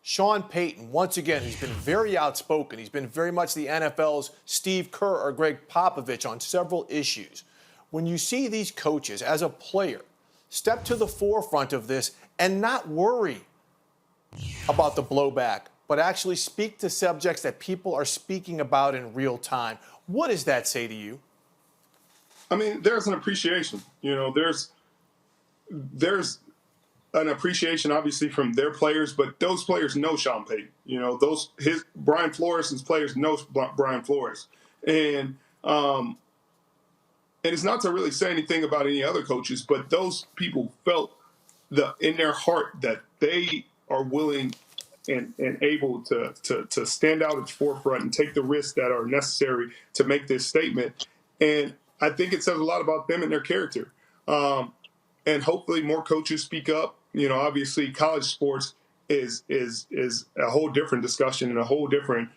Sean Payton, once again, he's been very outspoken. He's been very much the NFL's Steve Kerr or Greg Popovich on several issues. When you see these coaches as a player step to the forefront of this and not worry about the blowback, but actually speak to subjects that people are speaking about in real time, what does that say to you? I mean, there's an appreciation. There's an appreciation, obviously, from their players, but those players know Sean Payton. Brian Flores' players know Brian Flores, and it's not to really say anything about any other coaches, but those people felt in their heart that they are willing and able to stand out at the forefront and take the risks that are necessary to make this statement. And I think it says a lot about them and their character. And hopefully more coaches speak up. Obviously college sports is a whole different discussion and a whole different,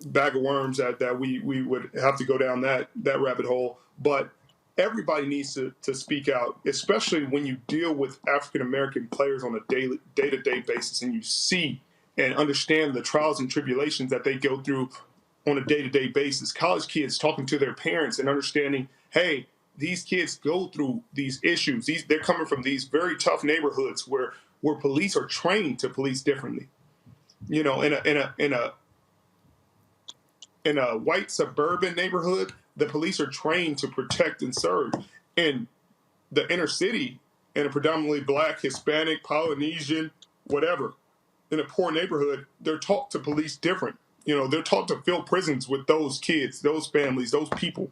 bag of worms that we would have to go down that rabbit hole. But everybody needs to speak out, especially when you deal with African-American players on a day-to-day basis and you see and understand the trials and tribulations that they go through on a day-to-day basis. College kids talking to their parents and understanding, hey, these kids go through these issues. They're coming from these very tough neighborhoods where police are trained to police differently. In a white suburban neighborhood, the police are trained to protect and serve. In the inner city, in a predominantly Black, Hispanic, Polynesian, whatever, in a poor neighborhood, they're taught to police different. They're taught to fill prisons with those kids, those families, those people.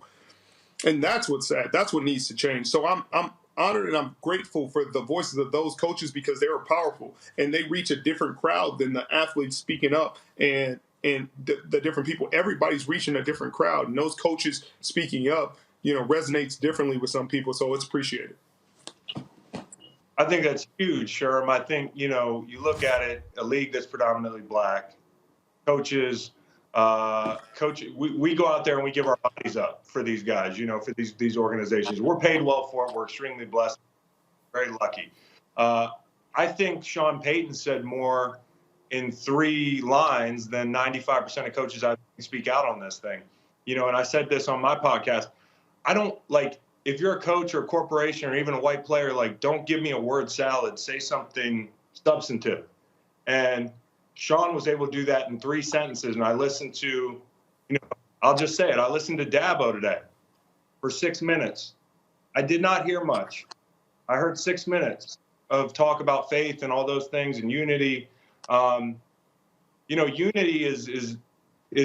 And that's what's sad. That's what needs to change. So I'm honored and I'm grateful for the voices of those coaches because they are powerful and they reach a different crowd than the athletes speaking up and the different people. Everybody's reaching a different crowd, and those coaches speaking up, resonates differently with some people. So it's appreciated. I think that's huge, Sherm. I think, you look at it, a league that's predominantly Black, coaches, we go out there and we give our bodies up for these guys, for these organizations. We're paid well for it. We're extremely blessed, very lucky. I think Sean Payton said more in 3 lines than 95% of coaches I speak out on this thing. And I said this on my podcast. I don't if you're a coach or a corporation or even a white player, don't give me a word salad, say something substantive. And Sean was able to do that in 3 sentences. And I listened to, I'll just say it. I listened to Dabo today for 6 minutes. I did not hear much. I heard 6 minutes of talk about faith and all those things and unity. Unity is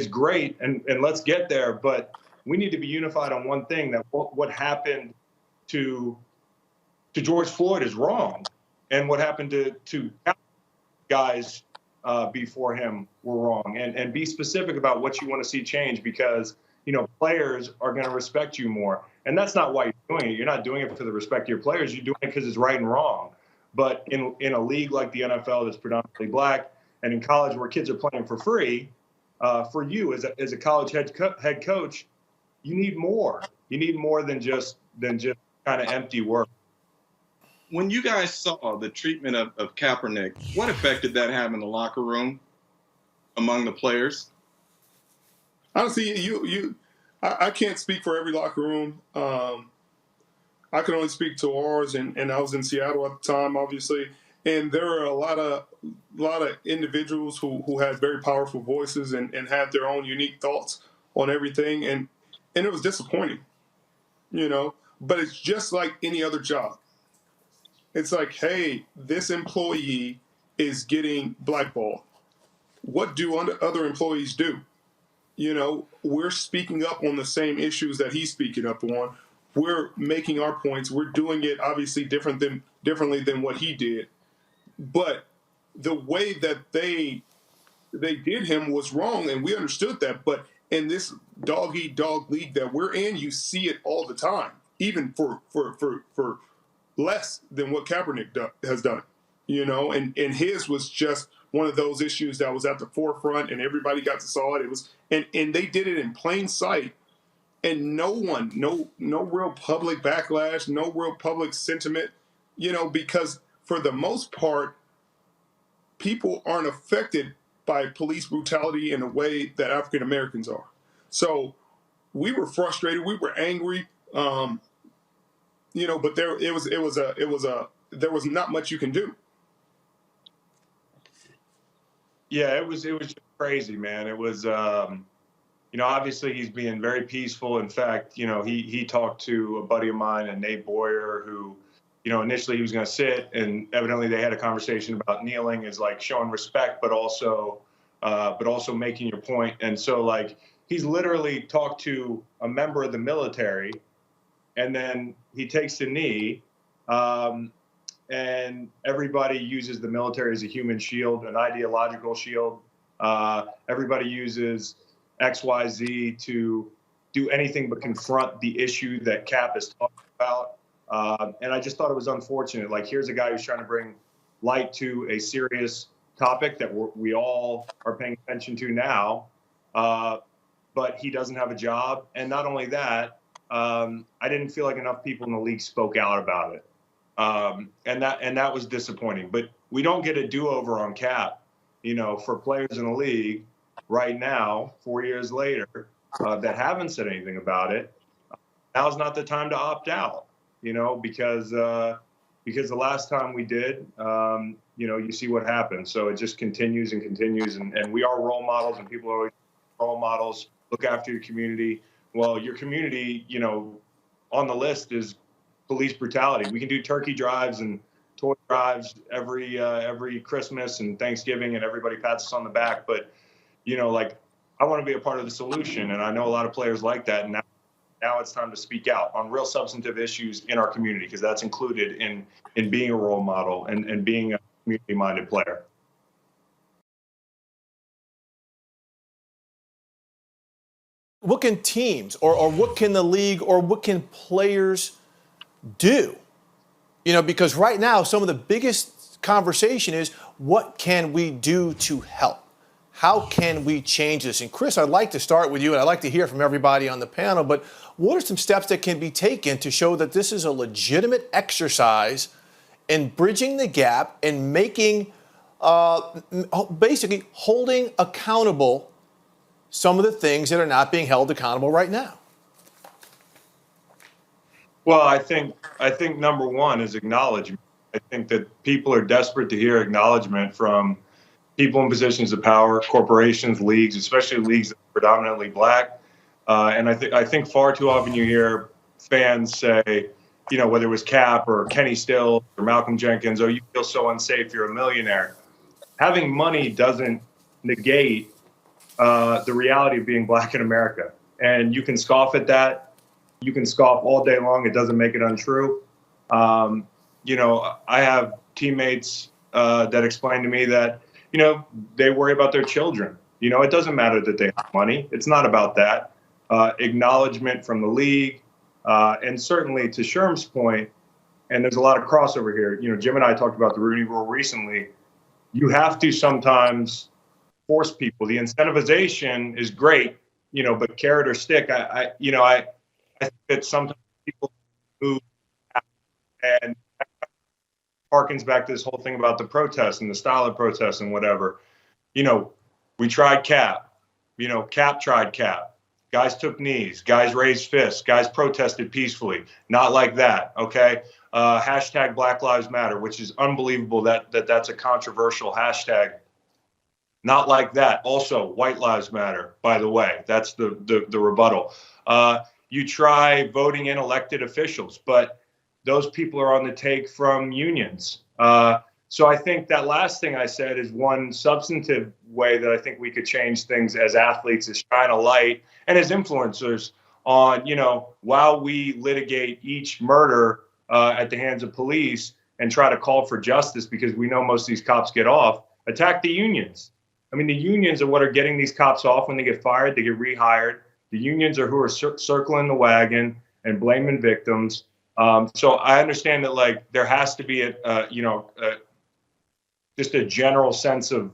great and let's get there, but we need to be unified on one thing, that what happened to George Floyd is wrong. And what happened to guys before him were wrong, and be specific about what you want to see change, because players are going to respect you more, and that's not why you're doing it. You're not doing it for the respect of your players. You're doing it because it's right and wrong. But in a league like the NFL that's predominantly Black, and in college where kids are playing for free, for you as a college head coach, you need more. You need more than just kind of empty work. When you guys saw the treatment of Kaepernick, what effect did that have in the locker room among the players? Honestly, I can't speak for every locker room. I can only speak to ours, and I was in Seattle at the time, obviously. And there are a lot of individuals who had very powerful voices and had their own unique thoughts on everything, and it was disappointing, But it's just like any other job. It's like, hey, this employee is getting blackballed. What do other employees do? We're speaking up on the same issues that he's speaking up on. We're making our points. We're doing it obviously differently than what he did. But the way that they did him was wrong, and we understood that. But in this dog-eat-dog league that we're in, you see it all the time, even for less than what Kaepernick has done, and his was just one of those issues that was at the forefront and everybody got to saw it. It was, and they did it in plain sight, and no real public backlash, no real public sentiment, because for the most part, people aren't affected by police brutality in a way that African Americans are. So we were frustrated, we were angry, but there was not much you can do. Yeah, it was just crazy, man. It was, obviously he's being very peaceful. In fact, he talked to a buddy of mine, and Nate Boyer, who, initially he was going to sit, and evidently they had a conversation about kneeling is like showing respect, but also making your point. And so like he's literally talked to a member of the military, and then he takes the knee. And everybody uses the military as a human shield, an ideological shield. Everybody uses XYZ to do anything but confront the issue that Cap is talking about. And I just thought it was unfortunate. Like, here's a guy who's trying to bring light to a serious topic that we all are paying attention to now, but he doesn't have a job. And not only that, I didn't feel like enough people in the league spoke out about it. And that was disappointing. But we don't get a do-over on Cap, for players in the league right now, 4 years later, that haven't said anything about it. Now's not the time to opt out, because the last time we did, you see what happens. So it just continues and continues. And we are role models, and people are always role models. Look after your community. Well, your community, on the list is police brutality. We can do turkey drives and toy drives every Christmas and Thanksgiving, and everybody pats us on the back. But, I want to be a part of the solution. And I know a lot of players like that. And now it's time to speak out on real substantive issues in our community, because that's included in being a role model and being a community-minded player. What can teams or what can the league or what can players do? Because right now, some of the biggest conversation is, what can we do to help? How can we change this? And Chris, I'd like to start with you, and I'd like to hear from everybody on the panel, but what are some steps that can be taken to show that this is a legitimate exercise in bridging the gap and making, basically holding accountable some of the things that are not being held accountable right now? Well, I think number one is acknowledgement. I think that people are desperate to hear acknowledgement from people in positions of power, corporations, leagues, especially leagues that are predominantly black. And I think far too often you hear fans say, whether it was Cap or Kenny Stills or Malcolm Jenkins, "Oh, you feel so unsafe, you're a millionaire." Having money doesn't negate the reality of being black in America. And you can scoff at that. You can scoff all day long. It doesn't make it untrue. I have teammates that explain to me that, they worry about their children. It doesn't matter that they have money. It's not about that. Acknowledgement from the league. And certainly to Sherm's point, and there's a lot of crossover here. Jim and I talked about the Rooney Rule recently. You have to sometimes force people. The incentivization is great, but carrot or stick. I think that sometimes people move, and harkens back to this whole thing about the protests and the style of protests and whatever. We tried Cap. Cap tried Cap. Guys took knees. Guys raised fists. Guys protested peacefully. Not like that, okay? Hashtag Black Lives Matter, which is unbelievable that's a controversial hashtag. Not like that. Also, White Lives Matter, by the way. That's the rebuttal. You try voting in elected officials, but those people are on the take from unions. So I think that last thing I said is one substantive way that I think we could change things as athletes, is shine a light, and as influencers on, while we litigate each murder at the hands of police and try to call for justice, because we know most of these cops get off, attack the unions. I mean, the unions are what are getting these cops off. When they get fired, they get rehired. The unions are who are circling the wagon and blaming victims. So I understand that, there has to be just a general sense of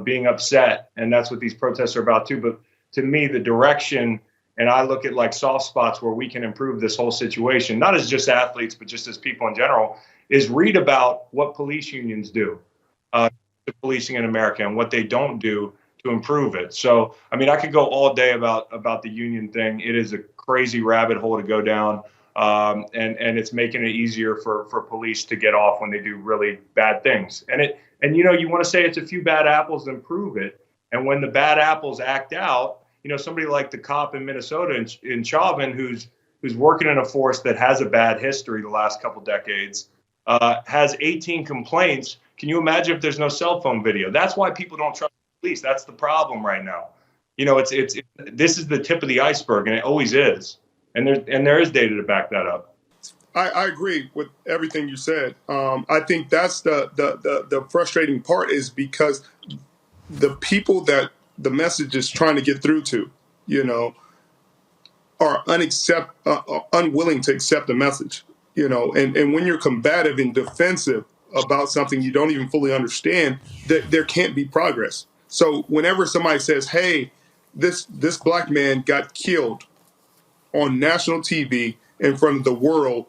being upset, and that's what these protests are about too. But to me, the direction, and I look at soft spots where we can improve this whole situation, not as just athletes, but just as people in general, is read about what police unions do. to policing in America and what they don't do to improve it. So, I mean, I could go all day about the union thing. It is a crazy rabbit hole to go down. And it's making it easier for police to get off when they do really bad things. And you know, you want to say it's a few bad apples and prove it. And when the bad apples act out, you know, somebody like the cop in Minnesota in Chauvin, who's working in a force that has a bad history the last couple decades, has 18 complaints. Can you imagine if there's no cell phone video? That's why people don't trust the police. That's the problem right now. You know, this is the tip of the iceberg, and it always is. And there is data to back that up. I agree with everything you said. I think that's the frustrating part, is because the people that the message is trying to get through to, you know, are unwilling to accept the message, you know, and when you're combative and defensive about something you don't even fully understand, there can't be progress. So whenever somebody says, hey, this black man got killed on national TV in front of the world,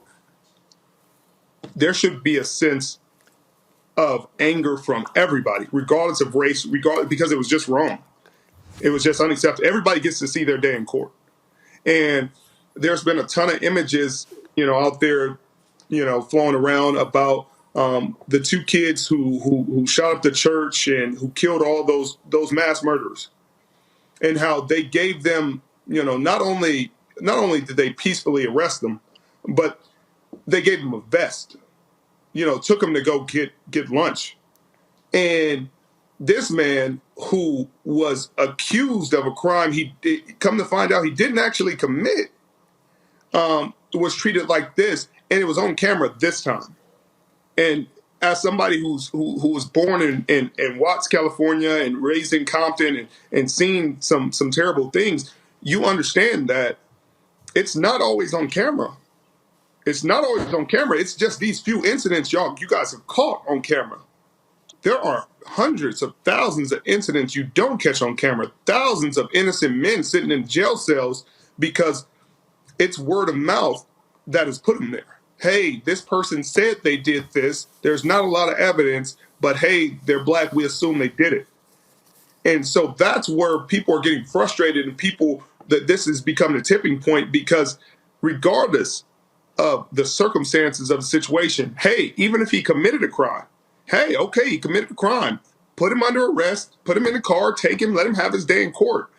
there should be a sense of anger from everybody, regardless of race, because it was just wrong. It was just unacceptable. Everybody gets to see their day in court. And there's been a ton of images, you know, out there, you know, flowing around about the two kids who shot up the church and who killed all those mass murderers, and how they gave them, you know, not only did they peacefully arrest them, but they gave them a vest, you know, took them to go get lunch. And this man, who was accused of a crime come to find out he didn't actually commit, was treated like this, and it was on camera this time. And as somebody who was born in Watts, California, and raised in Compton, and seen some terrible things, you understand that it's not always on camera. It's not always on camera. It's just these few incidents you guys have caught on camera. There are hundreds of thousands of incidents you don't catch on camera. Thousands of innocent men sitting in jail cells because it's word of mouth that has put them there. Hey, this person said they did this. There's not a lot of evidence, but hey, they're black. We assume they did it. And so that's where people are getting frustrated, and that this is becoming a tipping point, because regardless of the circumstances of the situation, hey, even if he committed a crime, hey, okay, he committed a crime, put him under arrest, put him in the car, take him, let him have his day in court.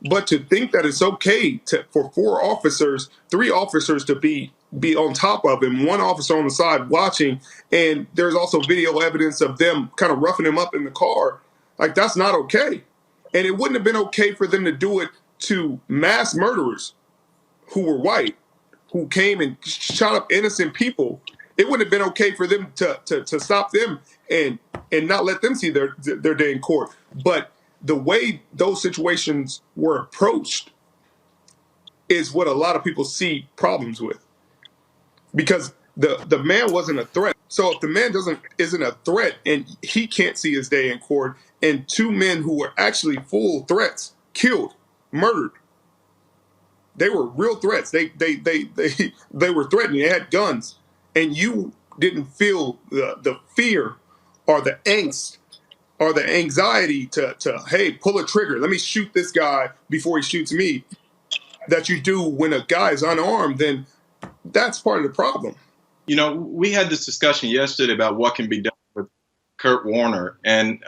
But to think that it's okay for three officers to be on top of him, one officer on the side watching, and there's also video evidence of them kind of roughing him up in the car, like, that's not okay. And it wouldn't have been okay for them to do it to mass murderers who were white, who came and shot up innocent people. It wouldn't have been okay for them to stop them and not let them see their day in court. But the way those situations were approached is what a lot of people see problems with, because the man wasn't a threat. So if the man isn't a threat and he can't see his day in court, and two men who were actually full threats, killed, murdered, they were real threats. They were threatening. They had guns, and you didn't feel the fear or the angst or the anxiety to hey, pull a trigger. Let me shoot this guy before he shoots me. That you do when a guy is unarmed, then that's part of the problem. You know, we had this discussion yesterday about what can be done with Kurt Warner. And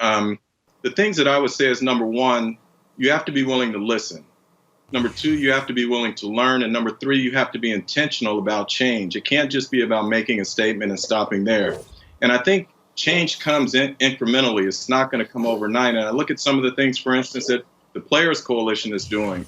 the things that I would say is, number one, you have to be willing to listen. Number two, you have to be willing to learn. And number three, you have to be intentional about change. It can't just be about making a statement and stopping there. And I think change comes in incrementally. It's not going to come overnight. And I look at some of the things, for instance, that the Players Coalition is doing.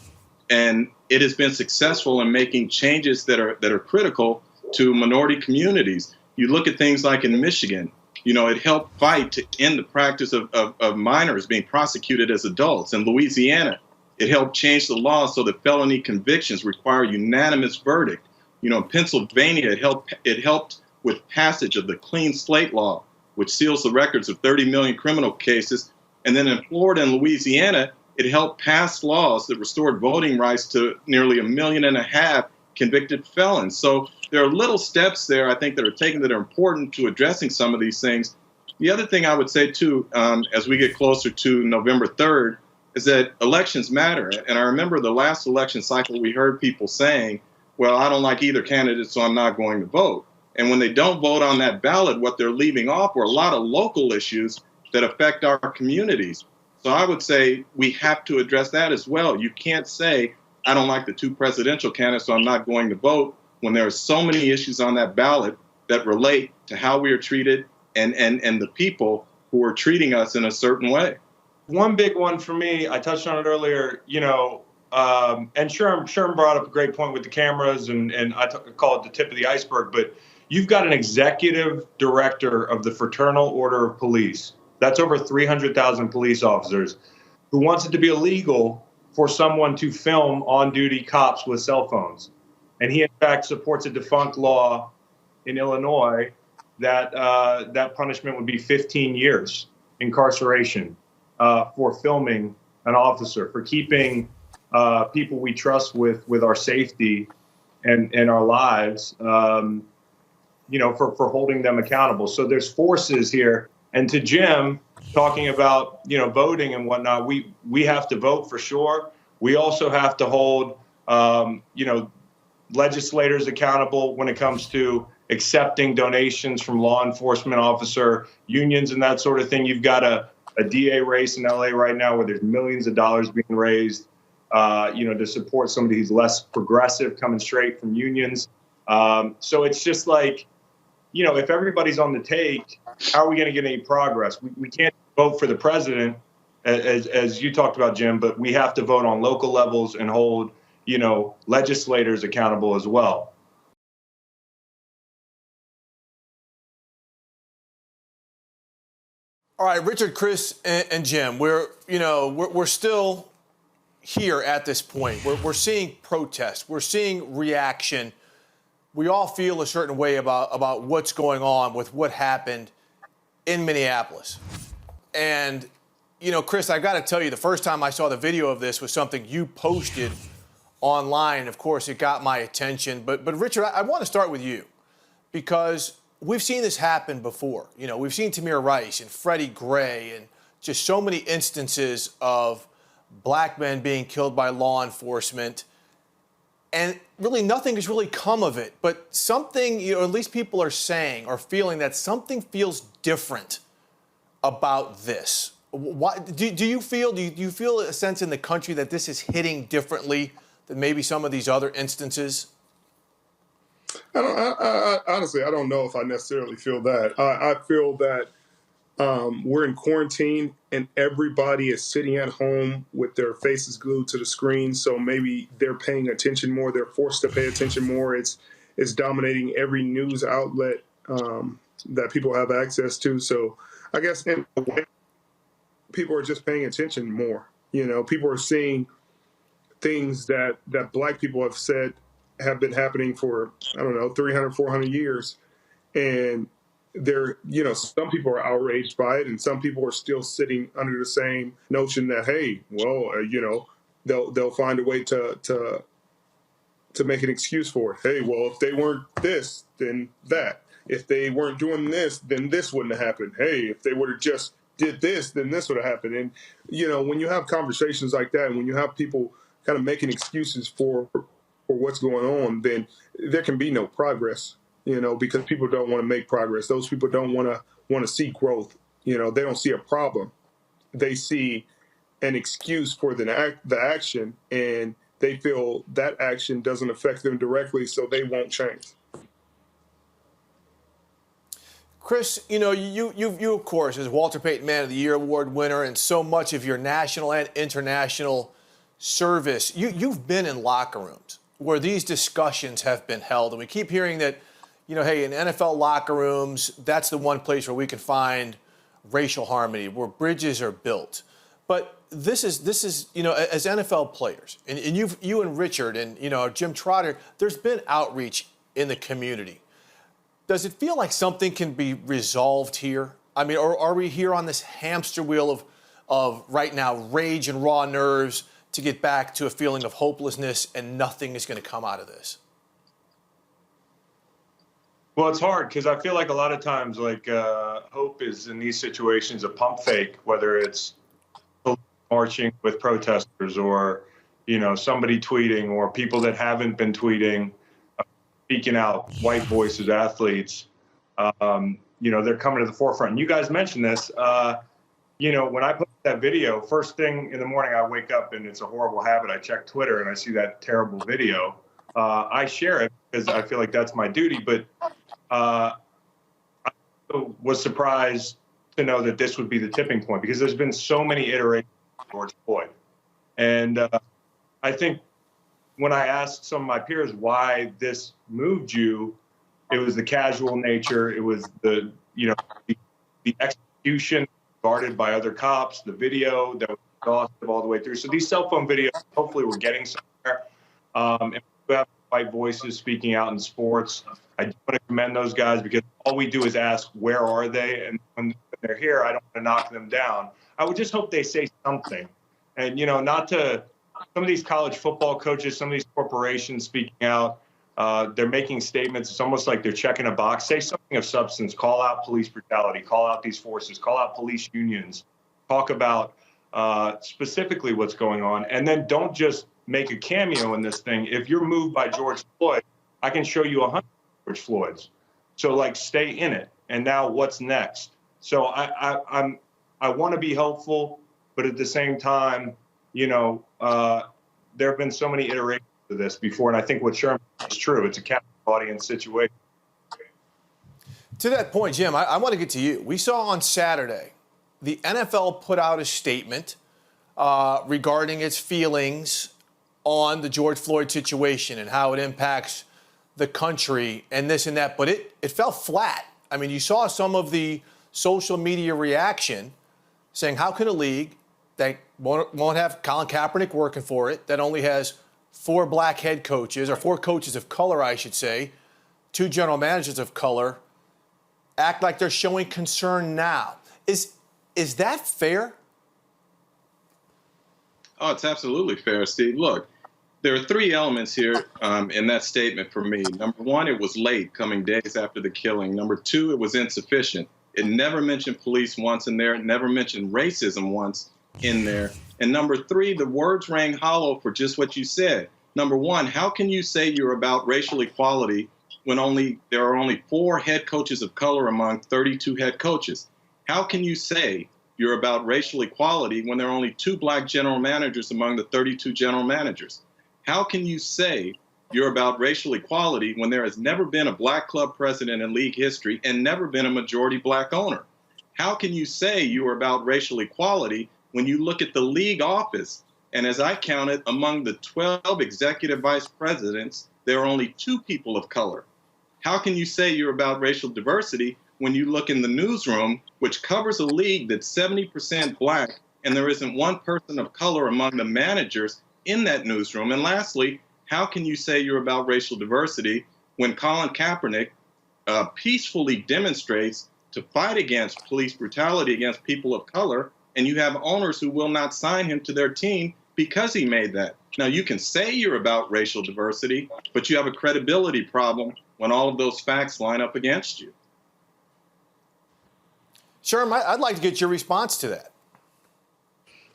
And it has been successful in making changes that are critical to minority communities. You look at things like in Michigan, you know, it helped fight to end the practice of minors being prosecuted as adults. In Louisiana, it helped change the law so that felony convictions require unanimous verdict. You know, in Pennsylvania, it helped with passage of the Clean Slate Law, which seals the records of 30 million criminal cases. And then in Florida and Louisiana, it helped pass laws that restored voting rights to nearly 1.5 million convicted felons. So there are little steps there, I think, that are taken that are important to addressing some of these things. The other thing I would say, too, as we get closer to November 3rd, is that elections matter. And I remember the last election cycle, we heard people saying, well, I don't like either candidate, so I'm not going to vote. And when they don't vote on that ballot, what they're leaving off are a lot of local issues that affect our communities. So I would say we have to address that as well. You can't say, I don't like the two presidential candidates, so I'm not going to vote, when there are so many issues on that ballot that relate to how we are treated and the people who are treating us in a certain way. One big one for me, I touched on it earlier, and Sherman brought up a great point with the cameras, and I call it the tip of the iceberg, but you've got an executive director of the Fraternal Order of Police. That's over 300,000 police officers, who wants it to be illegal for someone to film on-duty cops with cell phones. And he, in fact, supports a defunct law in Illinois that punishment would be 15 years incarceration for filming an officer, for keeping people we trust with our safety and our lives, for holding them accountable. So there's forces here. And to Jim, talking about, voting and whatnot, we have to vote for sure. We also have to hold, legislators accountable when it comes to accepting donations from law enforcement officer unions and that sort of thing. You've got a DA race in LA right now where there's millions of dollars being raised, to support somebody who's less progressive, coming straight from unions. So it's just like, if everybody's on the take, how are we going to get any progress? We can't vote for the president, as you talked about, Jim, but we have to vote on local levels and hold, legislators accountable as well. All right, Richard, Chris, and Jim, we're still here at this point. We're seeing protest. We're seeing reaction. We all feel a certain way about what's going on with what happened in Minneapolis. And, Chris, I got to tell you, the first time I saw the video of this was something you posted online. Of course, it got my attention. But Richard, I want to start with you because we've seen this happen before. We've seen Tamir Rice and Freddie Gray and just so many instances of black men being killed by law enforcement. And really nothing has really come of it. But something, at least people are saying or feeling that something feels different about this. Why, do you feel a sense in the country that this is hitting differently than maybe some of these other instances? Honestly, I don't know if I necessarily feel that. I feel that we're in quarantine and everybody is sitting at home with their faces glued to the screen. So maybe they're paying attention more. They're forced to pay attention more. It's dominating every news outlet that people have access to. So I guess in a way, people are just paying attention more. People are seeing things that black people have said have been happening for, 300, 400 years. And some people are outraged by it, and some people are still sitting under the same notion that, hey, well, they'll find a way to make an excuse for it. Hey, well, if they weren't this, then that. If they weren't doing this, then this wouldn't have happened. Hey, if they would have just did this, then this would have happened. And, when you have conversations like that, and when you have people kind of making excuses for what's going on, then there can be no progress. Because people don't want to make progress. Those people don't want to see growth. They don't see a problem. They see an excuse for the action, and they feel that action doesn't affect them directly, so they won't change. Chris, you of course, as Walter Payton Man of the Year award winner, and so much of your national and international service, you've been in locker rooms where these discussions have been held, and we keep hearing that. Hey, in NFL locker rooms, that's the one place where we can find racial harmony, where bridges are built. But this is as NFL players, and you and Richard and Jim Trotter, there's been outreach in the community. Does it feel like something can be resolved here? I mean, or are we here on this hamster wheel of right now rage and raw nerves to get back to a feeling of hopelessness and nothing is going to come out of this? Well, it's hard because I feel like a lot of times, like hope is in these situations a pump fake, whether it's marching with protesters or, somebody tweeting or people that haven't been tweeting, speaking out, white voices, athletes. They're coming to the forefront. And you guys mentioned this. When I put that video, first thing in the morning, I wake up and it's a horrible habit. I check Twitter and I see that terrible video. I share it because I feel like that's my duty. But I was surprised to know that this would be the tipping point because there's been so many iterations of George Floyd. And I think when I asked some of my peers why this moved you, it was the casual nature. It was the execution guarded by other cops, the video that was exhaustive all the way through. So these cell phone videos, hopefully we're getting somewhere. And we have white voices speaking out in sports. I do want to commend those guys because all we do is ask, where are they? And when they're here, I don't want to knock them down. I would just hope they say something. And, not to some of these college football coaches, some of these corporations speaking out, they're making statements. It's almost like they're checking a box. Say something of substance. Call out police brutality. Call out these forces. Call out police unions. Talk about specifically what's going on. And then don't just make a cameo in this thing. If you're moved by George Floyd, I can show you 100 George Floyds. So, stay in it. And now what's next? So I want to be helpful, but at the same time, there have been so many iterations of this before, and I think what Sherman is true. It's a captive audience situation. To that point, Jim, I want to get to you. We saw on Saturday the NFL put out a statement regarding its feelings on the George Floyd situation and how it impacts the country and this and that, but it fell flat. I mean, you saw some of the social media reaction saying, how can a league that won't have Colin Kaepernick working for it, that only has 4 black head coaches, or 4 coaches of color, I should say, 2 general managers of color, act like they're showing concern now? Is that fair? Oh, it's absolutely fair, Steve. Look, there are 3 elements here in that statement for me. Number 1, it was late, coming days after the killing. Number 2, it was insufficient. It never mentioned police once in there. It never mentioned racism once in there. And number 3, the words rang hollow for just what you said. Number 1, how can you say you're about racial equality when there are only 4 head coaches of color among 32 head coaches? How can you say you're about racial equality when there are only 2 black general managers among the 32 general managers? How can you say you're about racial equality when there has never been a black club president in league history and never been a majority black owner? How can you say you are about racial equality when you look at the league office, and as I counted, among the 12 executive vice presidents, there are only 2 people of color? How can you say you're about racial diversity when you look in the newsroom, which covers a league that's 70% black, and there isn't 1 person of color among the managers in that newsroom? And lastly, how can you say you're about racial diversity when Colin Kaepernick peacefully demonstrates to fight against police brutality against people of color, and you have owners who will not sign him to their team because he made that? Now, you can say you're about racial diversity, but you have a credibility problem when all of those facts line up against you. Sherman, I'd like to get your response to that.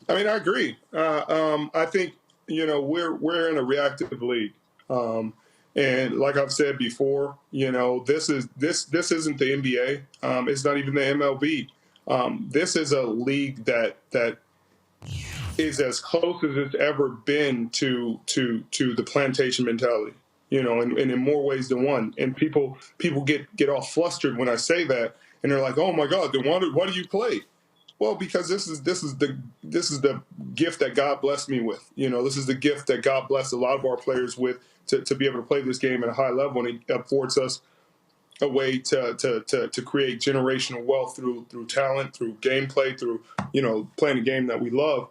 I mean, I agree. I think, we're in a reactive league. And like I've said before, this isn't the NBA. It's not even the MLB. This is a league that is as close as it's ever been to the plantation mentality, and in more ways than one. And people get all flustered when I say that, and they're like, "Oh my God, then why do you play?" Well, because this is the gift that God blessed me with. This is the gift that God blessed a lot of our players with to be able to play this game at a high level, and it affords us a way to create generational wealth through talent, through gameplay, through playing a game that we love.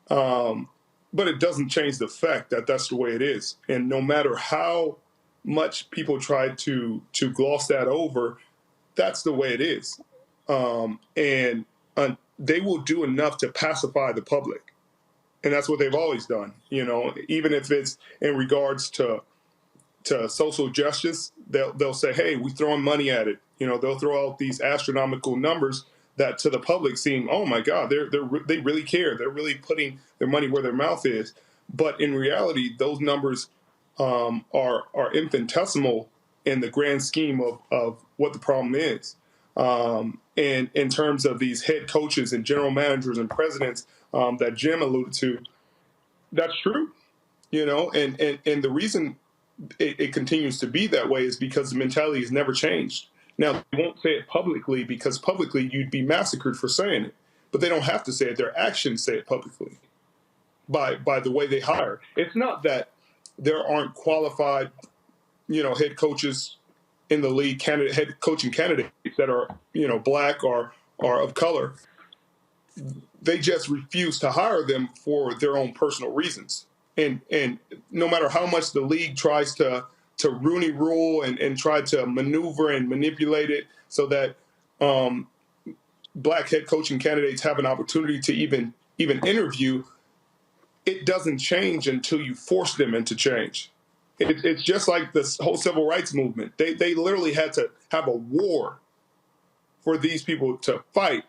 But it doesn't change the fact that that's the way it is. And no matter how much people try to gloss that over, that's the way it is. And they will do enough to pacify the public. And that's what they've always done, even if it's in regards to to social justice, they'll say, hey, we throwing money at it. They'll throw out these astronomical numbers that to the public seem, oh my God, they really care. They're really putting their money where their mouth is. But in reality, those numbers are infinitesimal in the grand scheme of what the problem is. And in terms of these head coaches and general managers and presidents that Jim alluded to, that's true. And the reason it continues to be that way is because the mentality has never changed. Now, they won't say it publicly because publicly you'd be massacred for saying it. But they don't have to say it. Their actions say it publicly by the way they hire. It's not that there aren't qualified, head coaches in the league, head coaching candidates that are, black or of color. They just refuse to hire them for their own personal reasons. And no matter how much the league tries to Rooney rule and try to maneuver and manipulate it so that black head coaching candidates have an opportunity to even interview, it doesn't change until you force them into change. It's just like this whole civil rights movement. They literally had to have a war for these people to fight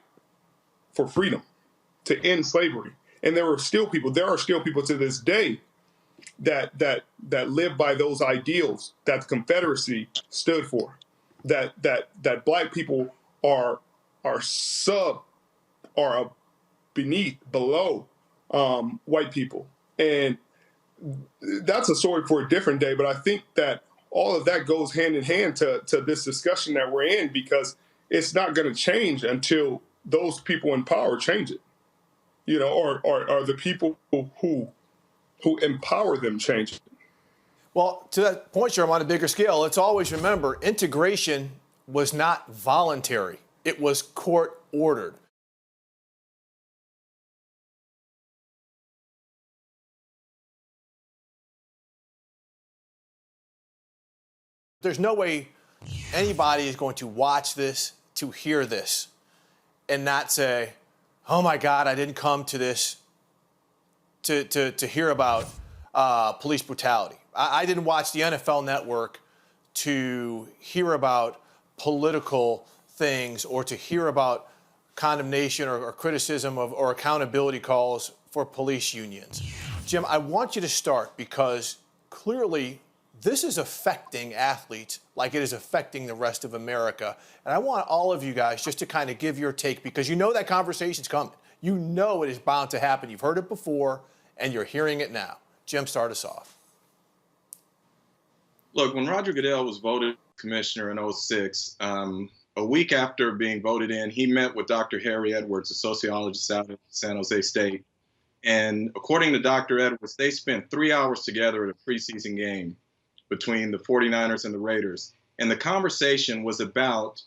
for freedom, to end slavery. And there are still people to this day that live by those ideals that the Confederacy stood for. That black people are below white people. And that's a story for a different day. But I think that all of that goes hand in hand to this discussion that we're in, because it's not going to change until those people in power change it, or the people who empower them change it. Well, to that point, Sherman, on a bigger scale, let's always remember integration was not voluntary. It was court ordered. There's no way anybody is going to watch this, to hear this, and not say, oh my God, I didn't come to this to hear about police brutality. I didn't watch the NFL Network to hear about political things or to hear about condemnation or criticism of or accountability calls for police unions. Jim, I want you to start because clearly this is affecting athletes like it is affecting the rest of America. And I want all of you guys just to kind of give your take, because you know that conversation's coming. You know it is bound to happen. You've heard it before, and you're hearing it now. Jim, start us off. Look, when Roger Goodell was voted commissioner in 2006, a week after being voted in, he met with Dr. Harry Edwards, a sociologist out of San Jose State. And according to Dr. Edwards, they spent 3 hours together at a preseason game between the 49ers and the Raiders. And the conversation was about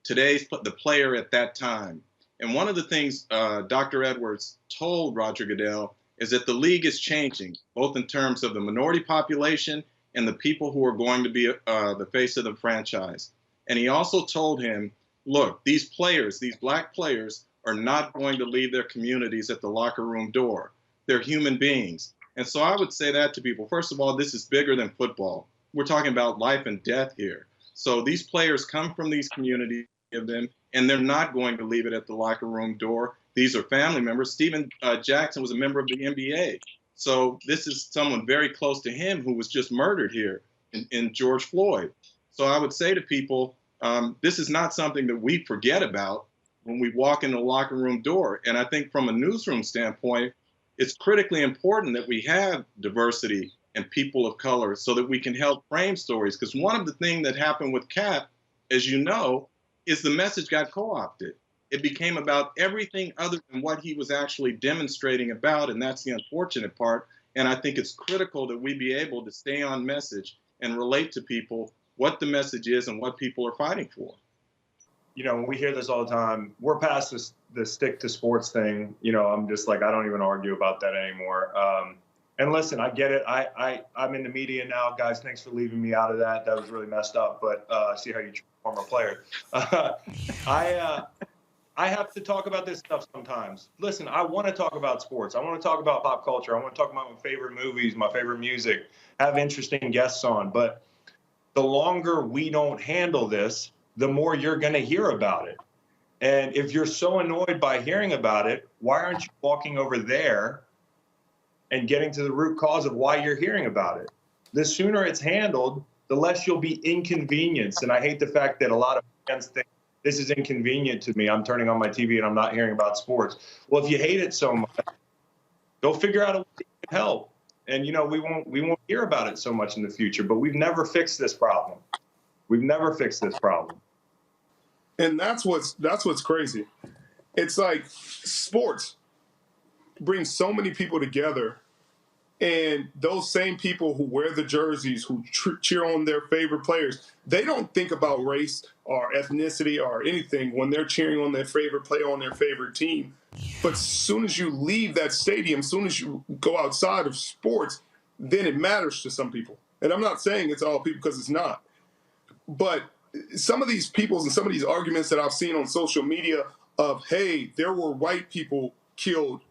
the player at that time. And one of the things Dr. Edwards told Roger Goodell is that the league is changing, both in terms of the minority population and the people who are going to be the face of the franchise. And he also told him, look, these players, these black players, are not going to leave their communities at the locker room door. They're human beings. And so I would say that to people. First of all, this is bigger than football. We're talking about life and death here. So these players come from these communities of them, and they're not going to leave it at the locker room door. These are family members. Steven Jackson was a member of the NBA. So this is someone very close to him who was just murdered here in George Floyd. So I would say to people, this is not something that we forget about when we walk in the locker room door. And I think from a newsroom standpoint, it's critically important that we have diversity and people of color so that we can help frame stories. Because one of the things that happened with Cap, as you know, is the message got co-opted. It became about everything other than what he was actually demonstrating about, and that's the unfortunate part. And I think it's critical that we be able to stay on message and relate to people what the message is and what people are fighting for. We hear this all the time. We're past the stick to sports thing. I'm just like, I don't even argue about that anymore. And listen, I get it. I'm in the media now. Guys, thanks for leaving me out of that. That was really messed up, but see how you treat a former player. I have to talk about this stuff sometimes. Listen, I want to talk about sports. I want to talk about pop culture. I want to talk about my favorite movies, my favorite music, have interesting guests on. But the longer we don't handle this, the more you're going to hear about it. And if you're so annoyed by hearing about it, why aren't you walking over there and getting to the root cause of why you're hearing about it? The sooner it's handled, the less you'll be inconvenienced. And I hate the fact that a lot of fans think this is inconvenient to me. I'm turning on my TV and I'm not hearing about sports. Well, if you hate it so much, go figure out a way to help. And, you know, we won't hear about it so much in the future, but we've never fixed this problem. We've never fixed this problem. And that's what's crazy. It's like sports brings so many people together, and those same people who wear the jerseys, who cheer on their favorite players, they don't think about race or ethnicity or anything when they're cheering on their favorite player on their favorite team. But as soon as you leave that stadium, as soon as you go outside of sports, then it matters to some people. And I'm not saying it's all people, because it's not. But some of these peoples and some of these arguments that I've seen on social media of, hey, there were white people killed,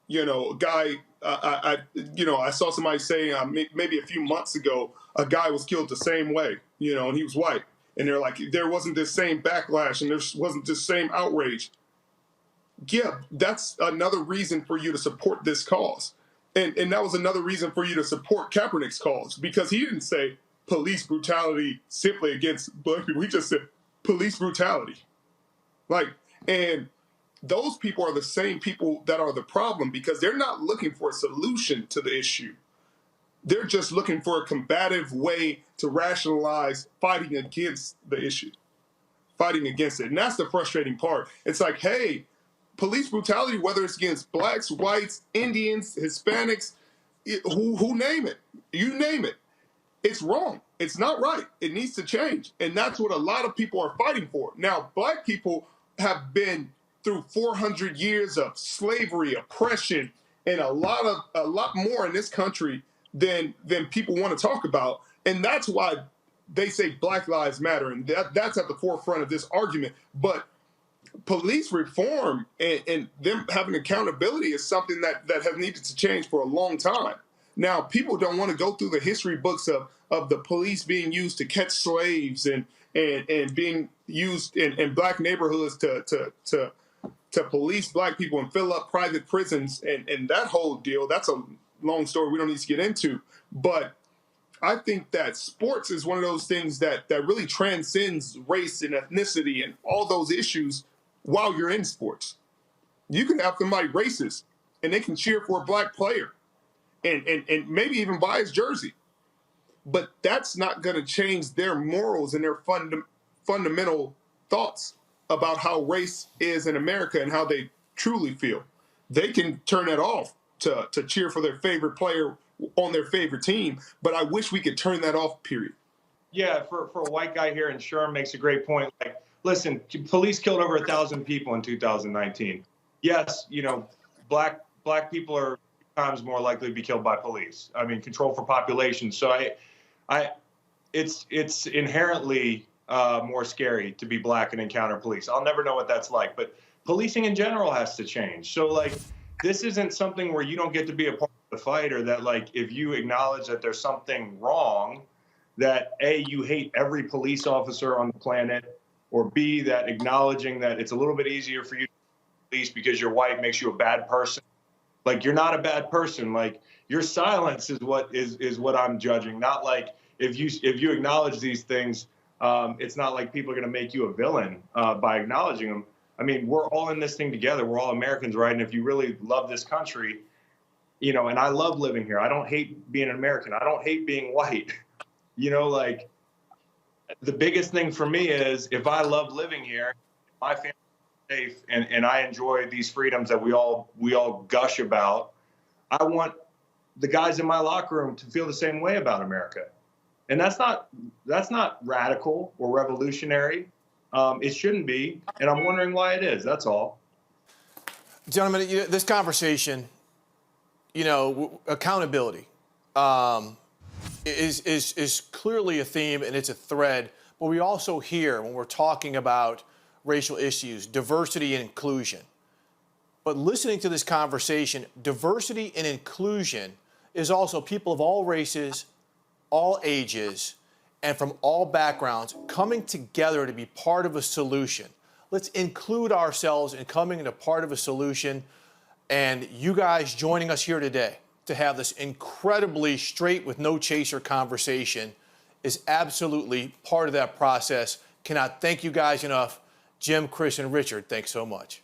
you know, a guy, I saw somebody say maybe a few months ago, a guy was killed the same way, you know, and he was white. And they're like, there wasn't this same backlash and there wasn't this same outrage. Yeah, that's another reason for you to support this cause. And that was another reason for you to support Kaepernick's cause, because he didn't say police brutality simply against black people. He just said police brutality. And those people are the same people that are the problem, because they're not looking for a solution to the issue. They're just looking for a combative way to rationalize fighting against the issue, fighting against it. And that's the frustrating part. It's like, hey, police brutality, whether it's against blacks, whites, Indians, Hispanics, who name it, you name it, it's wrong. It's not right. It needs to change. And that's what a lot of people are fighting for. Now, black people have been through 400 years of slavery, oppression, and a lot more in this country than people want to talk about. And that's why they say Black Lives Matter. And that's at the forefront of this argument. But police reform and them having accountability is something that has needed to change for a long time. Now, people don't want to go through the history books of the police being used to catch slaves and being used in black neighborhoods to police black people and fill up private prisons and that whole deal. That's a long story we don't need to get into. But I think that sports is one of those things that really transcends race and ethnicity and all those issues while you're in sports. You can have somebody racist and they can cheer for a black player and maybe even buy his jersey. But that's not going to change their morals and their fundamental thoughts about how race is in America and how they truly feel. They can turn that off to cheer for their favorite player on their favorite team, but I wish we could turn that off, period. Yeah, for a white guy here, and Sherman makes a great point. Like, listen, police killed over 1,000 people in 2019. Yes, you know, black people are times more likely to be killed by police. I mean, control for population. So it's inherently more scary to be black and encounter police. I'll never know what that's like, but policing in general has to change. So like, this isn't something where you don't get to be a part of the fight, or that like, if you acknowledge that there's something wrong, that A, you hate every police officer on the planet, or B, that acknowledging that it's a little bit easier for you to police because you're white makes you a bad person. Like, you're not a bad person. Like, your silence is what I'm judging. Not like if you acknowledge these things, it's not like people are going to make you a villain by acknowledging them. I mean, we're all in this thing together. We're all Americans, right? And if you really love this country, you know, and I love living here. I don't hate being an American. I don't hate being white. You know, like, the biggest thing for me is if I love living here, my family is safe, and I enjoy these freedoms that we all gush about, I want the guys in my locker room to feel the same way about America. And that's not radical or revolutionary. It shouldn't be, and I'm wondering why it is. That's all. Gentlemen, this conversation, accountability is clearly a theme and it's a thread. But we also hear when we're talking about racial issues, diversity and inclusion. But listening to this conversation, diversity and inclusion is also people of all races, all ages, and from all backgrounds coming together to be part of a solution. Let's include ourselves in coming into part of a solution, and you guys joining us here today to have this incredibly straight with no chaser conversation is absolutely part of that process. Cannot thank you guys enough. Jim, Chris, and Richard, thanks so much.